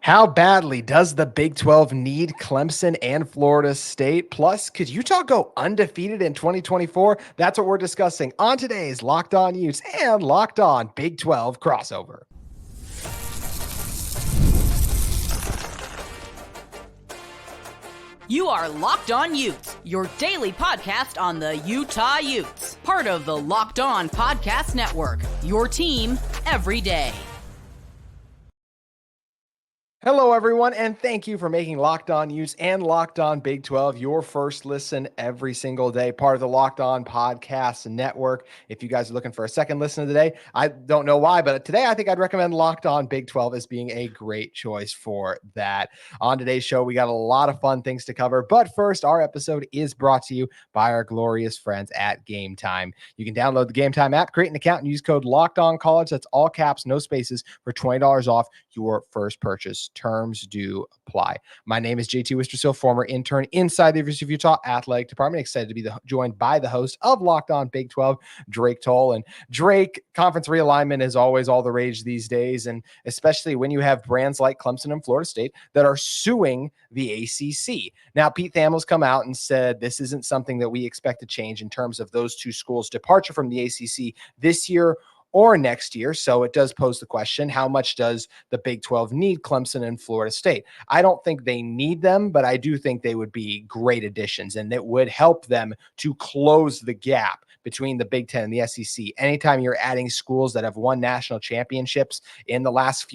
How badly does the Big 12 need Clemson and Florida State? Plus, could Utah go undefeated in 2024? That's what we're discussing on today's Locked On Utes and Locked On Big 12 crossover. You are Locked On Utes, your daily podcast on the Utah Utes. Part of the Locked On Podcast Network, your team every day. Hello, everyone, and thank you for making Locked On Utes and Locked On Big 12 your first listen every single day, part of the Locked On Podcast Network. If you guys are looking for a second listen today, I don't know why, but today I think I'd recommend Locked On Big 12 as being a great choice for that. On today's show, we got a lot of fun things to cover, but first, our episode is brought to you by our glorious friends at Gametime. You can download the Gametime app, create an account, and use code LOCKEDONCollege. That's all caps, no spaces, for $20 off your first purchase. Terms do apply. My name is JT Wistricll, former intern inside the University of Utah Athletic Department. Excited to be joined by the host of Locked On Big 12, Drake Toll. And Drake, conference realignment is always all the rage these days, and especially when you have brands like Clemson and Florida State that are suing the ACC. Now, Pete Thamel's come out and said this isn't something that we expect to change in terms of those two schools' departure from the ACC this year or next year. So it does pose the question, how much does the Big 12 need Clemson and Florida State? I don't think they need them, but I do think they would be great additions, and it would help them to close the gap between the Big 10 and the SEC. Anytime you're adding schools that have won national championships in the last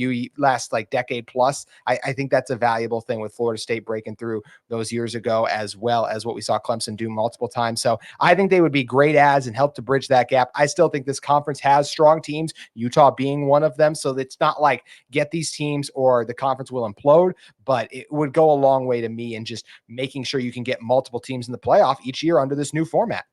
decade plus, I think that's a valuable thing, with Florida State breaking through those years ago, as well as what we saw Clemson do multiple times. So I think they would be great adds and help to bridge that gap. I still think this conference has strong teams, Utah being one of them. So it's not like get these teams or the conference will implode, but it would go a long way to me in just making sure you can get multiple teams in the playoff each year under this new format.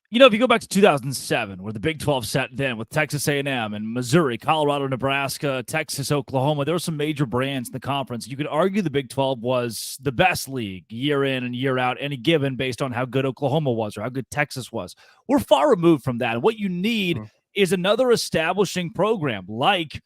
You know, if you go back to 2007, where the Big 12 sat then with Texas A&M and Missouri, Colorado, Nebraska, Texas, Oklahoma, there were some major brands in the conference. You could argue the Big 12 was the best league year in and year out, any given, based on how good Oklahoma was or how good Texas was. We're far removed from that. What you need is another establishing program like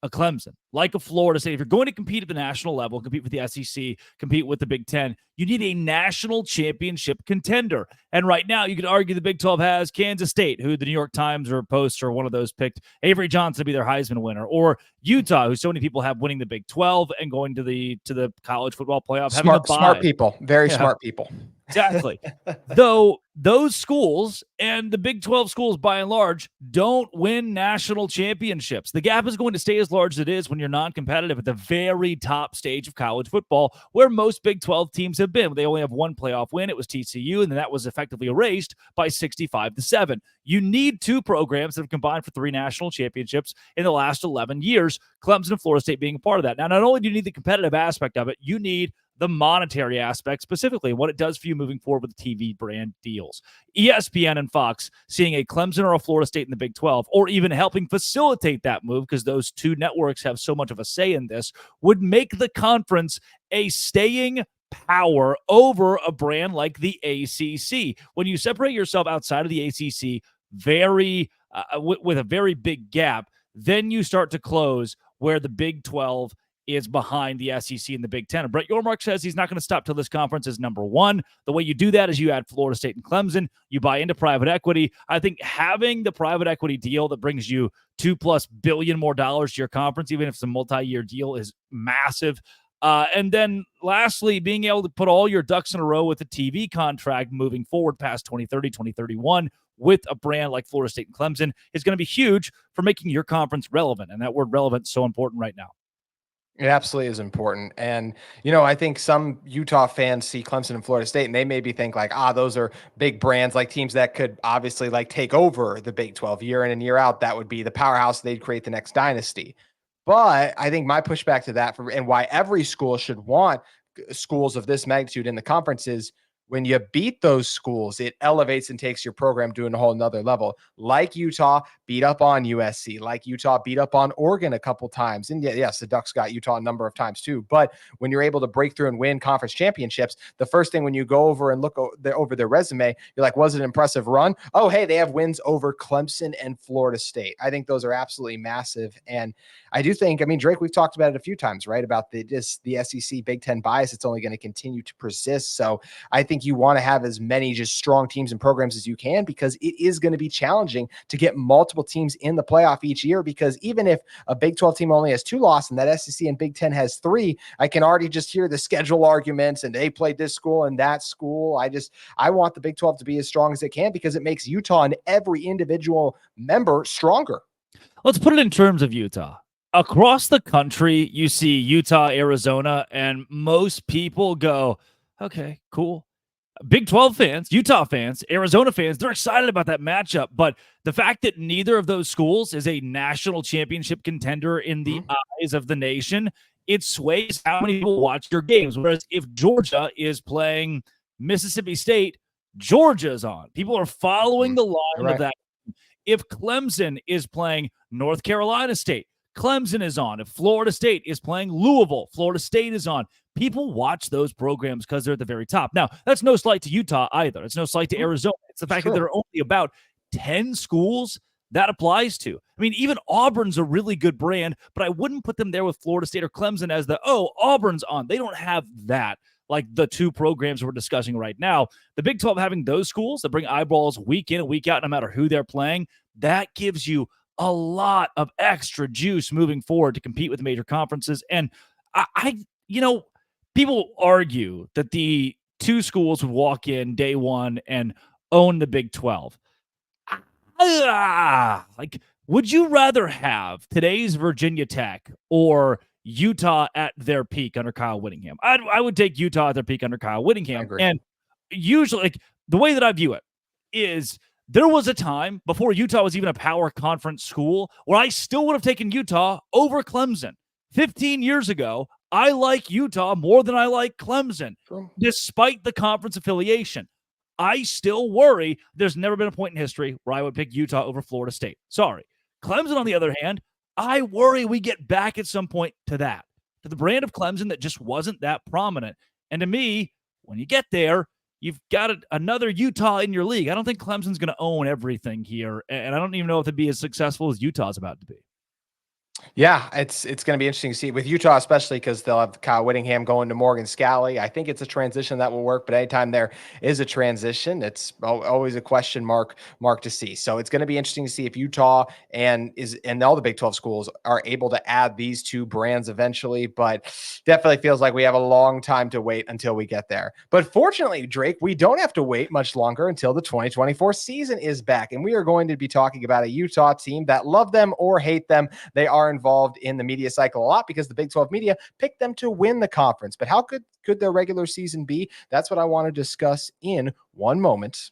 a Clemson, like a Florida State. If you're going to compete at the national level, compete with the SEC, compete with the Big 10, you need a national championship contender. And right now, you could argue the Big 12 has Kansas State, who the New York Times or Post or one of those picked Avery Johnson to be their Heisman winner, or Utah, who so many people have winning the Big 12 and going to the college football playoff. Smart people, very smart people. Exactly. Though those schools and the Big 12 schools, by and large, don't win national championships. The gap is going to stay as large as it is when you're non-competitive at the very top stage of college football, where most Big 12 teams have been. They only have one playoff win. It was TCU, and then that was effectively erased by 65-7. You need two programs that have combined for 3 national championships in the last 11 years, Clemson and Florida State being a part of that. Now, not only do you need the competitive aspect of it, you need the monetary aspect, specifically what it does for you moving forward with TV brand deals. ESPN and Fox seeing a Clemson or a Florida State in the Big 12, or even helping facilitate that move, because those two networks have so much of a say in this, would make the conference a staying power over a brand like the ACC. When you separate yourself outside of the ACC with a very big gap, then you start to close where the Big 12 is behind the SEC and the Big 10. And Brett Yormark says he's not going to stop till this conference is number one. The way you do that is you add Florida State and Clemson. You buy into private equity. I think having the private equity deal that brings you $2+ billion more to your conference, even if it's a multi-year deal, is massive. And then lastly, being able to put all your ducks in a row with a TV contract moving forward past 2030, 2031 with a brand like Florida State and Clemson is going to be huge for making your conference relevant. And that word relevant is so important right now. It absolutely is important. And, I think some Utah fans see Clemson and Florida State, and they maybe think like, those are big brands, like teams that could obviously take over the Big 12 year in and year out. That would be the powerhouse. They'd create the next dynasty. But I think my pushback to that and why every school should want schools of this magnitude in the conference is when you beat those schools, it elevates and takes your program to a whole nother level. Like Utah beat up on USC, like Utah beat up on Oregon a couple times. And yes, the Ducks got Utah a number of times too. But when you're able to break through and win conference championships, the first thing when you go over and look over their resume, you're like, was it an impressive run? Oh, hey, they have wins over Clemson and Florida State. I think those are absolutely massive. And I do think, I mean, Drake, we've talked about it a few times, right? About the SEC Big Ten bias. It's only going to continue to persist. So I think you want to have as many just strong teams and programs as you can, because it is going to be challenging to get multiple teams in the playoff each year. Because even if a Big 12 team only has 2 losses and that SEC and Big 10 has 3, I can already just hear the schedule arguments and they played this school and that school. I want the Big 12 to be as strong as it can, because it makes Utah and every individual member stronger. Let's put it in terms of Utah. Across the country, you see Utah, Arizona, and most people go, okay, cool. Big 12 fans, Utah fans, Arizona fans, they're excited about that matchup. But the fact that neither of those schools is a national championship contender in the eyes of the nation, it sways how many people watch your games. Whereas if Georgia is playing Mississippi State, Georgia's on. People are following the line of that. If Clemson is playing North Carolina State, Clemson is on. If Florida State is playing Louisville, Florida State is on. People watch those programs because they're at the very top. Now, that's no slight to Utah either. It's no slight to Arizona. It's the fact that there are only about 10 schools that applies to. I mean, even Auburn's a really good brand, but I wouldn't put them there with Florida State or Clemson as Auburn's on. They don't have that like the 2 programs we're discussing right now. The Big 12 having those schools that bring eyeballs week in and week out, no matter who they're playing, that gives you a lot of extra juice moving forward to compete with the major conferences. And people argue that the 2 schools would walk in day one and own the Big 12. Would you rather have today's Virginia Tech or Utah at their peak under Kyle Whittingham? I would take Utah at their peak under Kyle Whittingham. And usually, the way that I view it is, there was a time before Utah was even a power conference school where I still would have taken Utah over Clemson. 15 years ago, I like Utah more than I like Clemson, despite the conference affiliation. I still worry there's never been a point in history where I would pick Utah over Florida State. Sorry. Clemson, on the other hand, I worry we get back at some point to the brand of Clemson that just wasn't that prominent. And to me, when you get there, you've got another Utah in your league. I don't think Clemson's going to own everything here, and I don't even know if it'd be as successful as Utah's about to be. Yeah, it's going to be interesting to see with Utah, especially because they'll have Kyle Whittingham going to Morgan Scalley. I think it's a transition that will work, but anytime there is a transition, it's always a question mark to see. So it's going to be interesting to see if Utah and all the Big 12 schools are able to add these 2 brands eventually, but definitely feels like we have a long time to wait until we get there. But fortunately, Drake, we don't have to wait much longer until the 2024 season is back, and we are going to be talking about a Utah team that, love them or hate them, they are involved in the media cycle a lot because the Big 12 media picked them to win the conference. But how could their regular season be? That's what I want to discuss in one moment.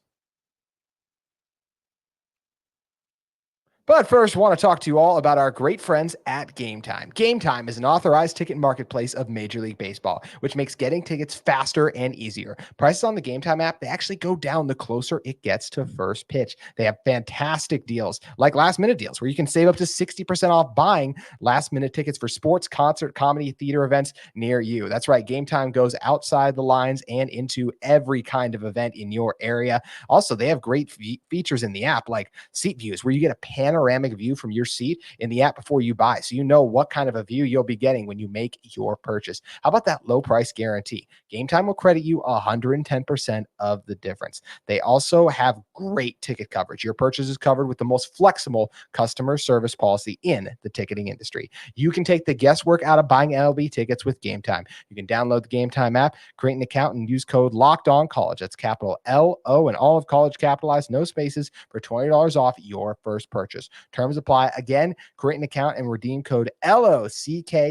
But first, I want to talk to you all about our great friends at Gametime. Gametime is an authorized ticket marketplace of Major League Baseball, which makes getting tickets faster and easier. Prices on the Gametime app, they actually go down the closer it gets to first pitch. They have fantastic deals, like last-minute deals, where you can save up to 60% off buying last-minute tickets for sports, concert, comedy, theater events near you. That's right, Gametime goes outside the lines and into every kind of event in your area. Also, they have great features in the app, like seat views, where you get a panoramic view from your seat in the app before you buy, so you know what kind of a view you'll be getting when you make your purchase. How about that low price guarantee? Gametime will credit you 110% of the difference. They also have great ticket coverage. Your purchase is covered with the most flexible customer service policy in the ticketing industry. You can take the guesswork out of buying MLB tickets with Gametime. You can download the Gametime app, create an account, and use code LOCKEDONCollege. That's capital LO and all of college capitalized, no spaces, for $20 off your first purchase. Terms apply. Again, create an account and redeem code LOCKEDONCOLLEGE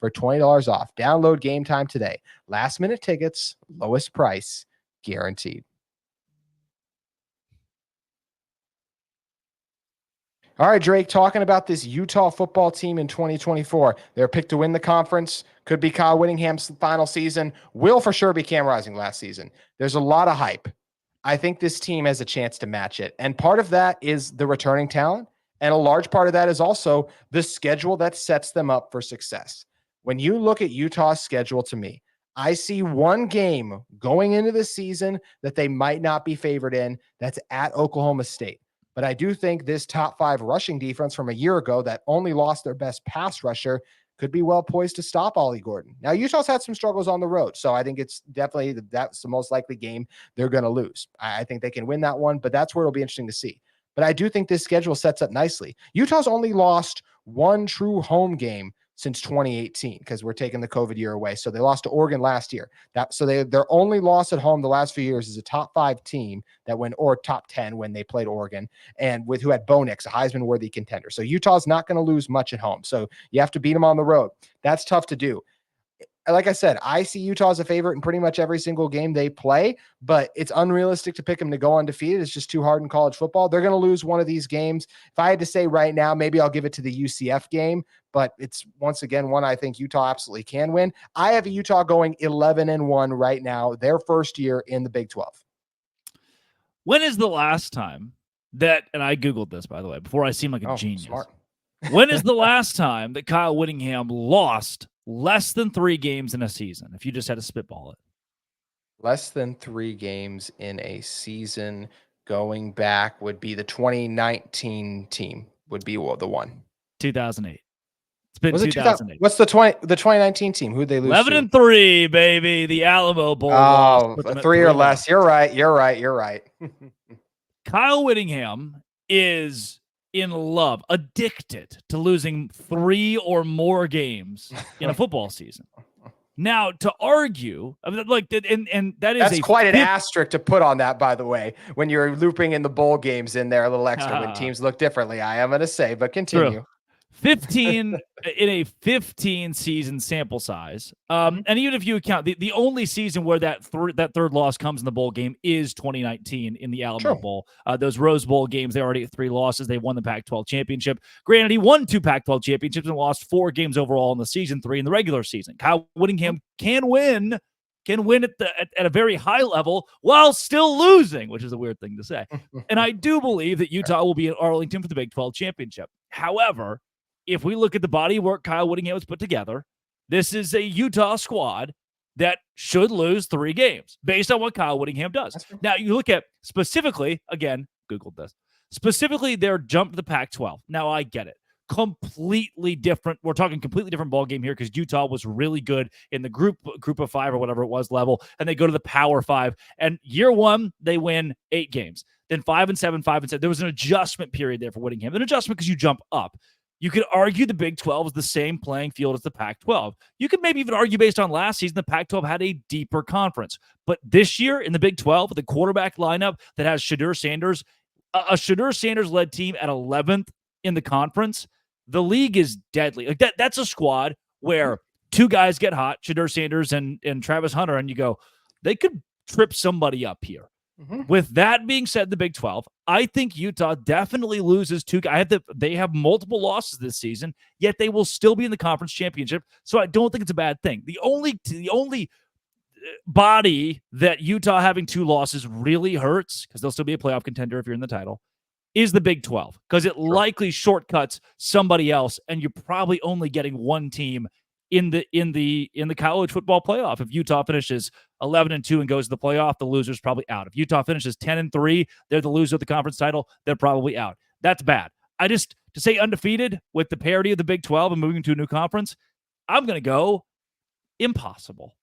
for $20 off. Download Gametime today. Last minute tickets, lowest price guaranteed. All right, Drake, talking about this Utah football team in 2024. They're picked to win the conference. Could be Kyle Whittingham's final season. Will for sure be Cam Rising last season. There's a lot of hype. I think this team has a chance to match it. And part of that is the returning talent. And a large part of that is also the schedule that sets them up for success. When you look at Utah's schedule, to me, I see one game going into the season that they might not be favored in. That's at Oklahoma State. But I do think this top 5 rushing defense from a year ago that only lost their best pass rusher could be well poised to stop Ollie Gordon. Now, Utah's had some struggles on the road, so I think it's definitely that's the most likely game they're going to lose. I think they can win that one, but that's where it'll be interesting to see. But I do think this schedule sets up nicely. Utah's only lost one true home game since 2018 because we're taking the COVID year away. So they lost to Oregon last year. Their only loss at home the last few years is a top 5 team that went, or top 10 when they played Oregon, and with who had Bo Nix, a Heisman worthy contender. So Utah's not going to lose much at home. So you have to beat them on the road. That's tough to do. Like I said, I see Utah as a favorite in pretty much every single game they play, but it's unrealistic to pick them to go undefeated. It's just too hard in college football. They're going to lose one of these games. If I had to say right now, maybe I'll give it to the UCF game, but it's once again one I think Utah absolutely can win. I have Utah going 11-1 right now, their first year in the Big 12. When is the last time that, and I Googled this, by the way, before I seem like a genius. Smart. When is the last time that Kyle Whittingham lost less than 3 games in a season, if you just had to spitball it? Less than 3 games in a season going back would be the 2019 team would be the one. 2008. It's been Was it 2008. What's the 2019 team? Who'd they lose 11-3, baby. The Alamo Bowl. Oh, 3 or less. You're right. Kyle Whittingham is in love, addicted to losing 3 or more games in a football season. Now, to argue, like, and that's quite an asterisk to put on that, by the way, when you're looping in the bowl games in there, a little extra when teams look differently, I am going to say, but continue. True. 15 in a 15 season sample size. And even if you account the only season where that third loss comes in the bowl game is 2019 in the Alamo Bowl. Those Rose Bowl games, they already had 3 losses. They won the Pac-12 championship. Granted, he won 2 Pac-12 championships and lost 4 games overall in the season, 3 in the regular season. Kyle Whittingham can win at a very high level while still losing, which is a weird thing to say. And I do believe that Utah will be at Arlington for the Big 12 championship. However, if we look at the body of work Kyle Whittingham has put together, this is a Utah squad that should lose 3 games based on what Kyle Whittingham does. Now, you look at specifically, again, Googled this, specifically their jump to the Pac-12. Now, I get it. Completely different. We're talking completely different ball game here because Utah was really good in the group of 5 or whatever it was level, and they go to the Power 5. And year 1, they win 8 games. Then 5-7, 5-7. There was an adjustment period there for Whittingham. An adjustment because you jump up. You could argue the Big 12 is the same playing field as the Pac-12. You could maybe even argue based on last season, the Pac-12 had a deeper conference. But this year in the Big 12, with the quarterback lineup that has Shedeur Sanders, a Shedeur Sanders-led team at 11th in the conference, the league is deadly. Like that's a squad where 2 guys get hot, Shedeur Sanders and Travis Hunter, and you go, they could trip somebody up here. Mm-hmm. With that being said, the Big 12, I think Utah definitely loses 2 guys. They have multiple losses this season, yet they will still be in the conference championship. So I don't think it's a bad thing. The only body that Utah having 2 losses really hurts, because they'll still be a playoff contender if you're in the title, is the Big 12, because it likely shortcuts somebody else, and you're probably only getting 1 team in the college football playoff. If Utah finishes 11-2 and goes to the playoff, the loser's probably out. If Utah finishes 10-3, they're the loser of the conference title, they're probably out. That's bad. To say undefeated with the parity of the Big 12 and moving to a new conference, I'm going to go impossible.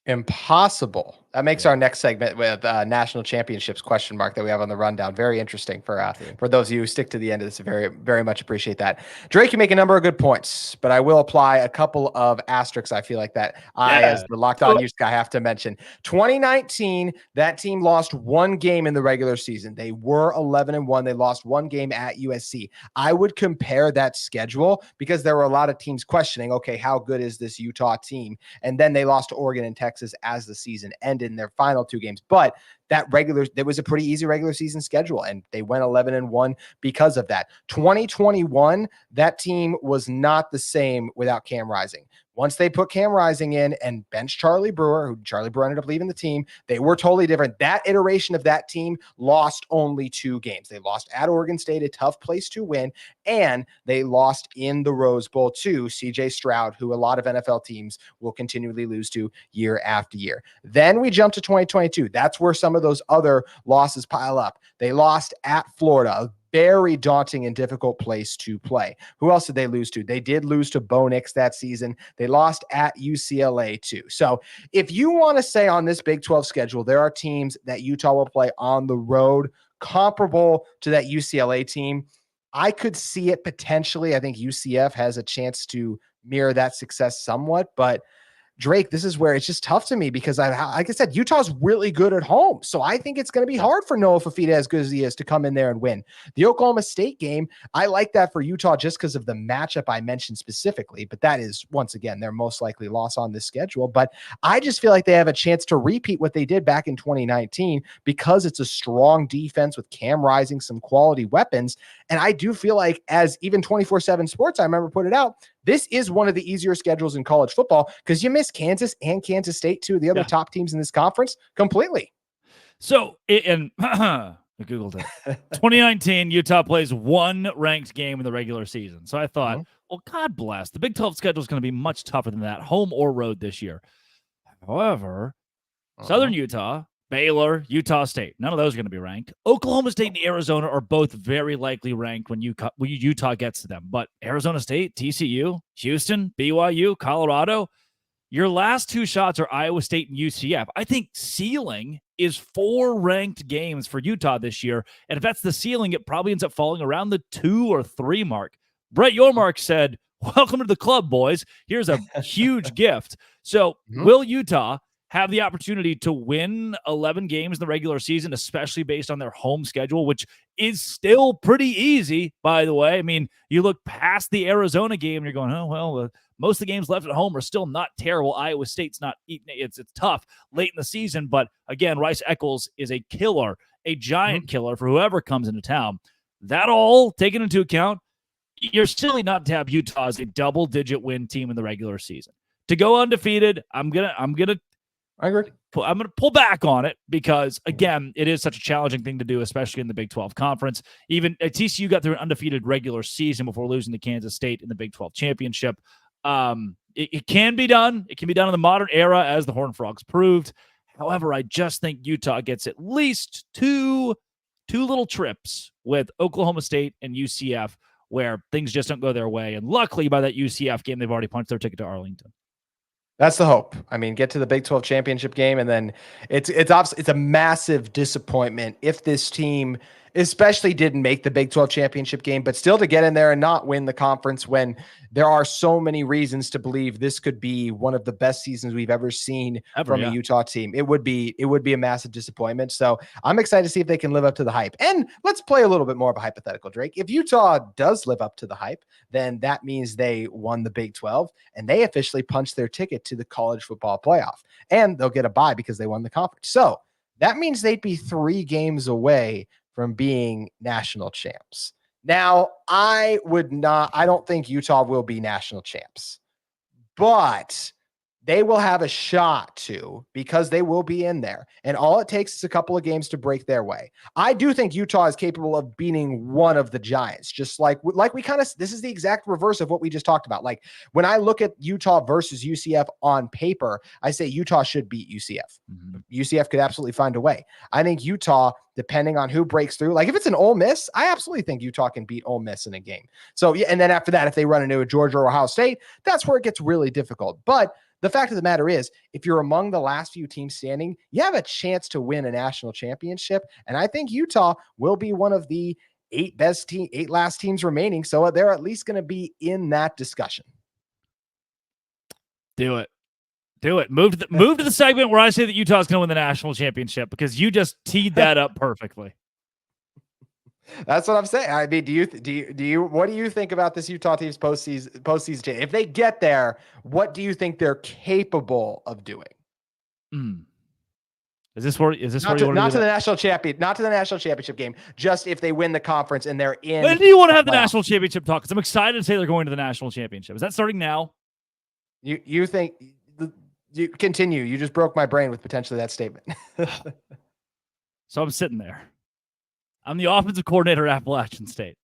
Impossible. That makes our next segment with national championships question mark that we have on the rundown very interesting for those of you who stick to the end of this. Very, very much appreciate that. Drake, you make a number of good points, but I will apply a couple of asterisks. I feel like that as the Locked On Utes guy, have to mention 2019. That team lost 1 game in the regular season. They were 11-1. They lost 1 game at USC. I would compare that schedule because there were a lot of teams questioning, okay, how good is this Utah team? And then they lost to Oregon and Texas as the season ended in their final 2 games. But there was a pretty easy regular season schedule, and they went 11-1 because of that. 2021, that team was not the same without Cam Rising. Once they put Cam Rising in and bench Charlie Brewer ended up leaving the team, they were totally different. That iteration of that team lost only 2 games. They lost at Oregon State, a tough place to win, and they lost in the Rose Bowl to CJ Stroud, who a lot of NFL teams will continually lose to year after year. Then we jump to 2022. That's where some of those other losses pile up. They lost at Florida, a very daunting and difficult place to play. Who else did they lose to? They did lose to Bo Nix that season. They lost at UCLA too. So if you want to say on this Big 12 schedule, there are teams that Utah will play on the road comparable to that UCLA team, I could see it potentially. I think UCF has a chance to mirror that success somewhat, but Drake, this is where it's just tough to me because like I said, Utah's really good at home. So I think it's going to be hard for Noah Fafita, as good as he is, to come in there and win. The Oklahoma State game, I like that for Utah just because of the matchup I mentioned specifically, but that is, once again, their most likely loss on this schedule. But I just feel like they have a chance to repeat what they did back in 2019 because it's a strong defense with Cam Rising, some quality weapons. And I do feel like, as even 24/7 Sports, I remember put it out, this is one of the easier schedules in college football because you miss Kansas and Kansas State, two of the other top teams in this conference, completely. So, I Googled it. 2019, Utah plays 1 ranked game in the regular season. So I thought, well, God bless. The Big 12 schedule is going to be much tougher than that, home or road this year. However, Southern Utah, Baylor, Utah State, none of those are going to be ranked. Oklahoma State and Arizona are both very likely ranked when Utah gets to them. But Arizona State, TCU, Houston, BYU, Colorado, your last 2 shots are Iowa State and UCF. I think ceiling is 4 ranked games for Utah this year. And if that's the ceiling, it probably ends up falling around the 2 or 3 mark. Brett Yormark said, welcome to the club, boys. Here's a huge gift. So will Utah have the opportunity to win 11 games in the regular season, especially based on their home schedule, which is still pretty easy, by the way? I mean, you look past the Arizona game and you're going, oh, well, most of the games left at home are still not terrible. Iowa State's not eating it. It's tough late in the season. But again, Rice Eccles is a killer, a giant killer for whoever comes into town. That all taken into account, you're silly not to have Utah as a double-digit win team in the regular season. To go undefeated, I agree. I'm going to pull back on it because, again, it is such a challenging thing to do, especially in the Big 12 Conference. Even TCU got through an undefeated regular season before losing to Kansas State in the Big 12 Championship. It can be done. It can be done in the modern era, as the Horned Frogs proved. However, I just think Utah gets at least two little trips with Oklahoma State and UCF where things just don't go their way. And luckily, by that UCF game, they've already punched their ticket to Arlington. That's the hope. I mean, get to the Big 12 championship game, and then it's a massive disappointment if this team especially didn't make the Big 12 championship game, but still to get in there and not win the conference when there are so many reasons to believe this could be one of the best seasons we've ever seen from a Utah team. It would be a massive disappointment. So I'm excited to see if they can live up to the hype. And let's play a little bit more of a hypothetical, Drake. If Utah does live up to the hype, then that means they won the Big 12 and they officially punched their ticket to the college football playoff, and they'll get a bye because they won the conference. So that means they'd be 3 games away from being national champs. Now, I don't think Utah will be national champs, but they will have a shot to, because they will be in there. And all it takes is a couple of games to break their way. I do think Utah is capable of beating one of the Giants, just like we kind of, this is the exact reverse of what we just talked about. Like when I look at Utah versus UCF on paper, I say Utah should beat UCF. UCF could absolutely find a way. I think Utah, depending on who breaks through, like if it's an Ole Miss, I absolutely think Utah can beat Ole Miss in a game. So yeah, and then after that, if they run into a Georgia or Ohio State, that's where it gets really difficult. But the fact of the matter is, if you're among the last few teams standing, you have a chance to win a national championship. And I think Utah will be one of the 8 last teams remaining. So they're at least going to be in that discussion. Do it. Move to the segment where I say that Utah's going to win the national championship, because you just teed that up perfectly. That's what I'm saying. I mean, what do you think about this Utah team's postseason? If they get there, what do you think they're capable of doing? Is this where you not to the national championship game, just if they win the conference and they're in. When do you want to have the national championship talk? Because I'm excited to say they're going to the national championship. Is that starting now? You think you continue? You just broke my brain with potentially that statement. So I'm sitting there. I'm the offensive coordinator at Appalachian State.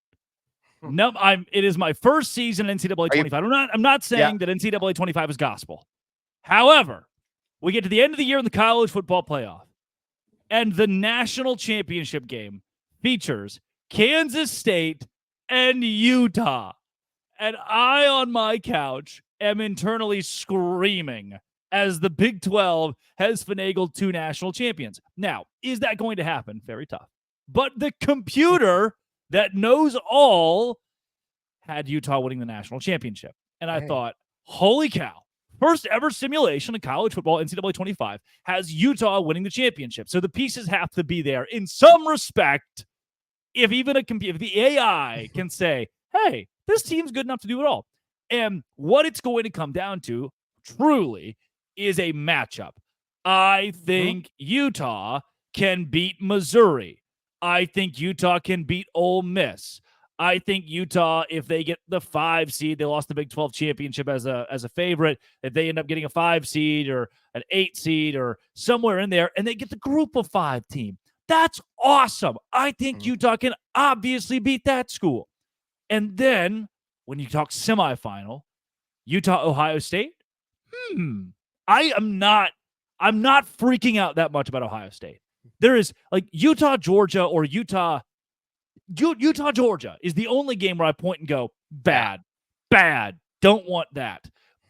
No, it is my first season in NCAA 25. I'm not saying that NCAA 25 is gospel. However, we get to the end of the year in the college football playoff, and the national championship game features Kansas State and Utah. And I, on my couch, am internally screaming as the Big 12 has finagled 2 national champions. Now, is that going to happen? Very tough. But the computer that knows all had Utah winning the national championship. And I thought, holy cow. First ever simulation in college football, NCAA 25, has Utah winning the championship. So the pieces have to be there in some respect. If the AI can say, hey, this team's good enough to do it all. And what it's going to come down to, truly, is a matchup. I think Utah can beat Missouri. I think Utah can beat Ole Miss. I think Utah, if they get the 5 seed, they lost the Big 12 championship as a favorite. If they end up getting a 5 seed or an 8 seed or somewhere in there, and they get the group of 5 team, that's awesome. I think Utah can obviously beat that school. And then when you talk semifinal, Utah, Ohio State, I'm not freaking out that much about Ohio State. There is like Utah, Georgia, or Utah, Georgia is the only game where I point and go, bad, don't want that.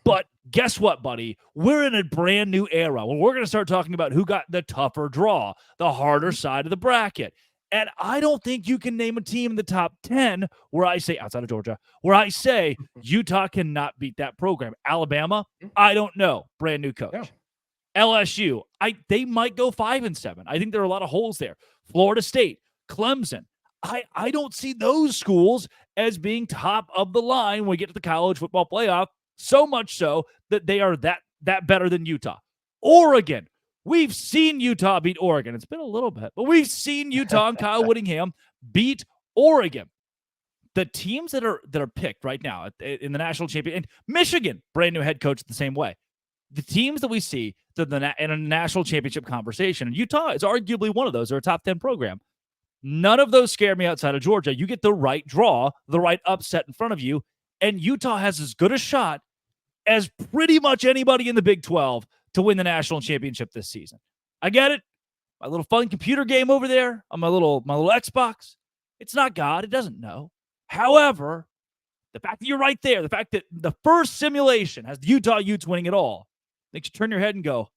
But guess what, buddy? We're in a brand new era where we're going to start talking about who got the tougher draw, the harder side of the bracket. And I don't think you can name a team in the top 10 where I say, outside of Georgia, where I say Utah cannot beat that program. Alabama, I don't know. Brand new coach. Yeah. LSU, they might go 5-7. I think there are a lot of holes there. Florida State, Clemson. I don't see those schools as being top of the line when we get to the college football playoff, so much so that they are that better than Utah. Oregon, we've seen Utah beat Oregon. It's been a little bit, but we've seen Utah and Kyle Whittingham beat Oregon. The teams that are picked right now in the national championship, and Michigan, brand new head coach the same way. The teams that we see in a national championship conversation, and Utah is arguably one of those. They're a top 10 program. None of those scare me outside of Georgia. You get the right draw, the right upset in front of you, and Utah has as good a shot as pretty much anybody in the Big 12 to win the national championship this season. I get it. My little fun computer game over there on my little Xbox. It's not God. It doesn't know. However, the fact that you're right there, the fact that the first simulation has the Utah Utes winning it all, makes you turn your head and go,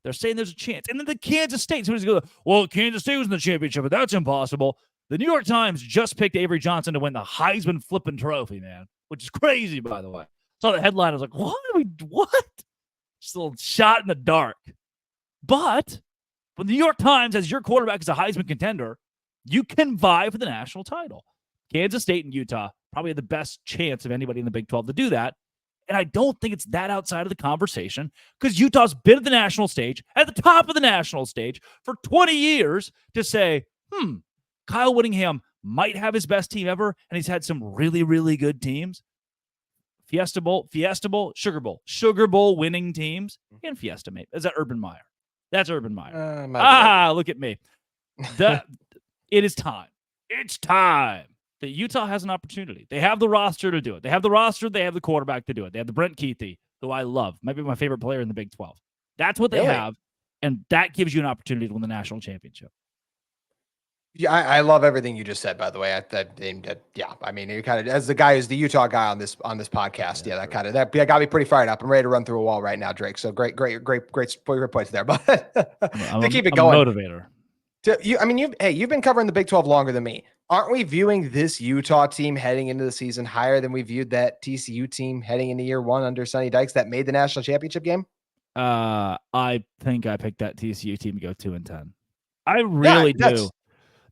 they're saying there's a chance. And then the Kansas State, somebody's going, well, Kansas State was in the championship, but that's impossible. The New York Times just picked Avery Johnson to win the Heisman flipping trophy, man, which is crazy, by the way. Saw the headline. I was like, what? Just a little shot in the dark. But when the New York Times has your quarterback as a Heisman contender, you can vie for the national title. Kansas State and Utah probably have the best chance of anybody in the Big 12 to do that. And I don't think it's that outside of the conversation because Utah's been at the national stage, at the top of the national stage for 20 years to say, Kyle Whittingham might have his best team ever, and he's had some really, really good teams. Fiesta Bowl, Sugar Bowl winning teams, and Fiesta, mate. Is that Urban Meyer? That's Urban Meyer. Look at me. It is time. It's time that Utah has an opportunity. They have the roster to do it. They have the roster. They have the quarterback to do it. They have the Brent Keithy, who I love. Might be my favorite player in the Big 12. That's what they have, and that gives you an opportunity to win the national championship. Yeah, I love everything you just said, by the way. I mean, you kind of, as the guy who's the Utah guy on this podcast, that got me pretty fired up. I'm ready to run through a wall right now, Drake. So great points there. But to keep it going, motivator. You've been covering the Big 12 longer than me. Aren't we viewing this Utah team heading into the season higher than we viewed that TCU team heading into year one under Sonny Dykes that made the national championship game? I think I picked that TCU team to go 2-10. I really do.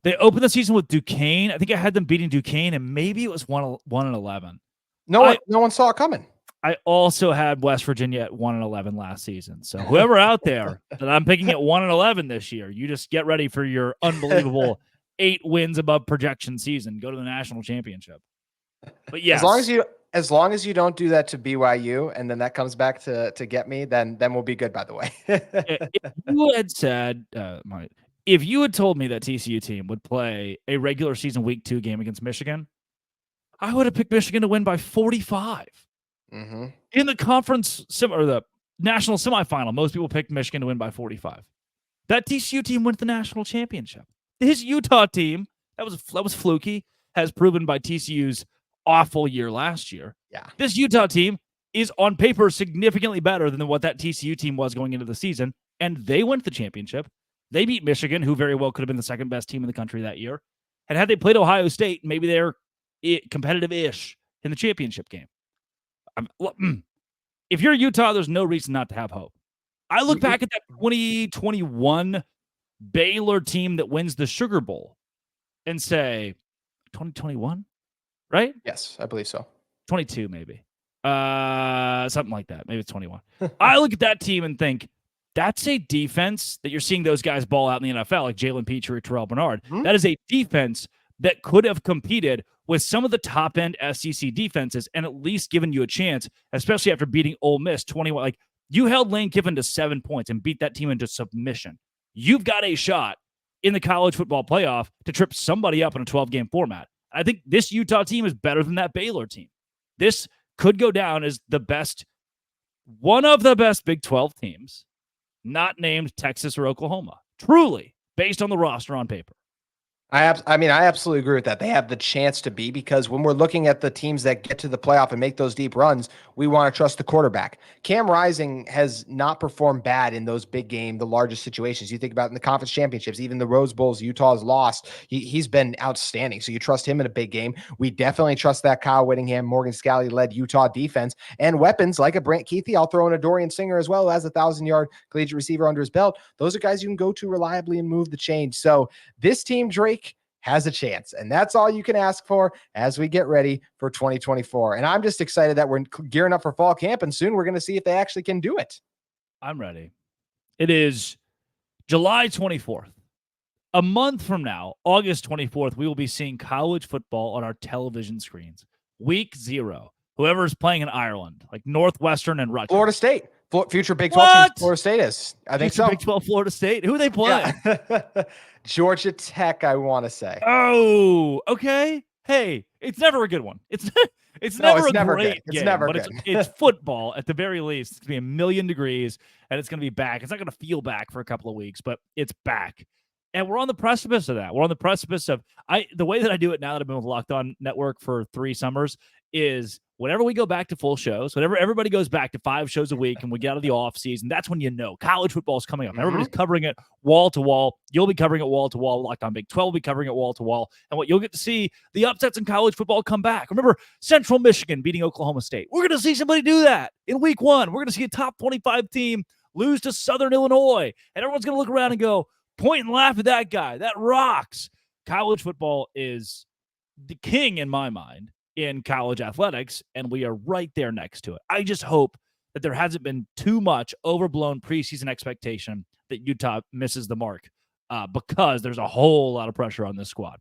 They opened the season with Duquesne. I think I had them beating Duquesne, and maybe it was 1-11. No one saw it coming. I also had West Virginia at 1-11 last season. So whoever out there that I'm picking at 1-11 this year, you just get ready for your unbelievable 8 wins above projection season. Go to the national championship. But yes, as long as you don't do that to BYU, and then that comes back to get me, then we'll be good. By the way, if you had said, if you had told me that TCU team would play a regular season week 2 game against Michigan, I would have picked Michigan to win by 45. Mm-hmm. In the conference or the national semifinal, most people picked Michigan to win by 45. That TCU team went to the national championship. His Utah team, that was fluky, has proven by TCU's awful year last year. Yeah. This Utah team is on paper significantly better than what that TCU team was going into the season, and they went to the championship. They beat Michigan, who very well could have been the second best team in the country that year. And had they played Ohio State, maybe they're competitive-ish in the championship game. If you're Utah, there's no reason not to have hope. I look back at that 2021 Baylor team that wins the Sugar Bowl and say, 2021, right? Yes, I believe so. 22 maybe. Something like that. Maybe it's 21. I look at that team and think, that's a defense that you're seeing those guys ball out in the NFL, like Jalen Petrie or Terrell Bernard. Mm-hmm. That is a defense that could have competed with some of the top-end SEC defenses and at least given you a chance, especially after beating Ole Miss 21. Like, you held Lane Kiffin to 7 points and beat that team into submission. You've got a shot in the college football playoff to trip somebody up in a 12-game format. I think this Utah team is better than that Baylor team. This could go down as one of the best Big 12 teams, not named Texas or Oklahoma. Truly, based on the roster on paper. I absolutely agree with that. They have the chance to be, because when we're looking at the teams that get to the playoff and make those deep runs, we want to trust the quarterback. Cam Rising has not performed bad in those big game, the largest situations. You think about in the conference championships, even the Rose Bowls Utah's lost. He's been outstanding. So you trust him in a big game. We definitely trust that Kyle Whittingham, Morgan Scalley-led Utah defense, and weapons like a Brant Keithy. I'll throw in a Dorian Singer as well, who has a 1,000-yard collegiate receiver under his belt. Those are guys you can go to reliably and move the chain. So this team, Drake, has a chance. And that's all you can ask for as we get ready for 2024. And I'm just excited that we're gearing up for fall camp, and soon we're going to see if they actually can do it. I'm ready. It is July 24th. A month from now, August 24th, we will be seeing college football on our television screens. Week 0. Whoever is playing in Ireland, like Northwestern and Rutgers. Florida State. Future Big 12 team, Florida State is. I think Future so. Big 12 Florida State. Who are they playing? Yeah. Georgia Tech, I want to say. Oh, okay. Hey, it's never a good one. It's never a great game, but it's football at the very least. It's going to be 1,000,000 degrees, and it's going to be back. It's not going to feel back for a couple of weeks, but it's back. And we're on the precipice of that. We're on the precipice of the way that I do it now that I've been with Locked On Network for 3 summers is whenever we go back to full shows, whenever everybody goes back to 5 shows a week and we get out of the off season, that's when you know college football is coming up. Mm-hmm. Everybody's covering it wall to wall. You'll be covering it wall to wall. Locked On Big 12 will be covering it wall to wall. And what you'll get to see, the upsets in college football come back. Remember Central Michigan beating Oklahoma State. We're going to see somebody do that in week 1. We're going to see a top 25 team lose to Southern Illinois. And everyone's going to look around and go, point and laugh at that guy. That rocks. College football is the king in my mind in college athletics, and we are right there next to it. I just hope that there hasn't been too much overblown preseason expectation that Utah misses the mark because there's a whole lot of pressure on this squad.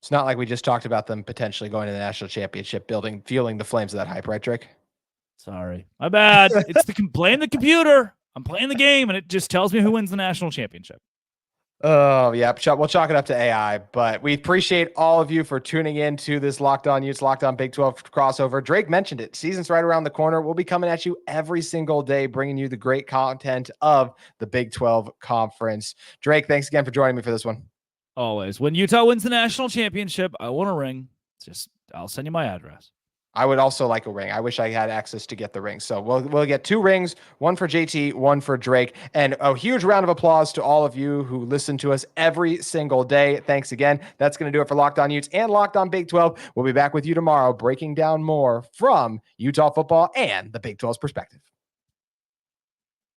It's not like we just talked about them potentially going to the national championship, fueling the flames of that hype, right, Drake? Sorry. My bad. It's playing the computer. I'm playing the game, and it just tells me who wins the national championship. Oh, yeah. We'll chalk it up to AI, but we appreciate all of you for tuning in to this Locked On Utes, Locked On Big 12 crossover. Drake mentioned it. Season's right around the corner. We'll be coming at you every single day, bringing you the great content of the Big 12 Conference. Drake, thanks again for joining me for this one. Always. When Utah wins the national championship, I want a ring. I'll send you my address. I would also like a ring. I wish I had access to get the ring. So we'll get 2 rings, one for JT, one for Drake. And a huge round of applause to all of you who listen to us every single day. Thanks again. That's going to do it for Locked On Utes and Locked On Big 12. We'll be back with you tomorrow, breaking down more from Utah football and the Big 12's perspective.